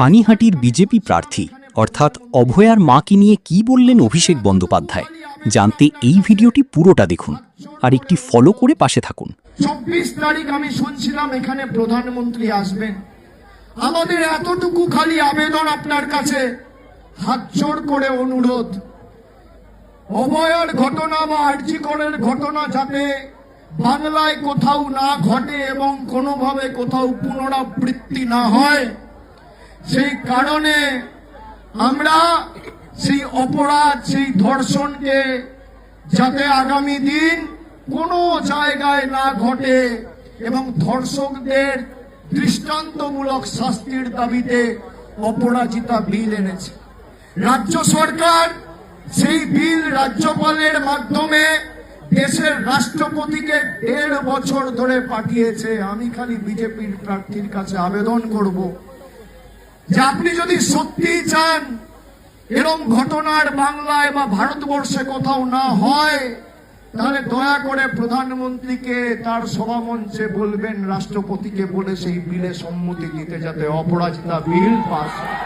পানিহাটির BJP প্রার্থী অর্থাৎ অভয়ার মাকে নিয়ে কি বললেন অভিষেক বন্দ্যোপাধ্যায় জানতে এই ভিডিওটি পুরোটা দেখুন আর একটি ফলো করে পাশে থাকুন। 24 তারিখ আমি শুনছিলাম এখানে প্রধানমন্ত্রী আসবেন। আমাদের এতটুকু খালি আবেদন আপনার কাছে, হাত জোড় করে অনুরোধ, অভয়ার ঘটনা বা আরজি করের ঘটনা যাতে বাংলায় কোথাও না ঘটে এবং কোনোভাবে কোথাও পুনরাবৃত্তি না হয়, সেই কারণে আমরা সেই অপরাধ, সেই ধর্ষণকে যাতে আগামী দিন কোনো জায়গায় না ঘটে এবং ধর্ষকদের দৃষ্টান্তমূলক শাস্তির দাবিতে অপরাজিতা বিল এনেছে। রাজ্য সরকার সেই বিল রাজ্যপালের মাধ্যমে দেশের রাষ্ট্রপতিকে 1.5 বছর ধরে পাঠিয়েছে। আমি খালি বিজেপির প্রার্থীর কাছে আবেদন করব যে আপনি যদি সত্যি চান এরকম ঘটনার বাংলায় বা ভারতবর্ষে কোথাও না হয়, তাহলে দয়া করে প্রধানমন্ত্রীকে তার সভামঞ্চে বলবেন, রাষ্ট্রপতিকে বলে সেই বিলে সম্মতি দিতে, যাতে অপরাজিতা বিল পাস হয়।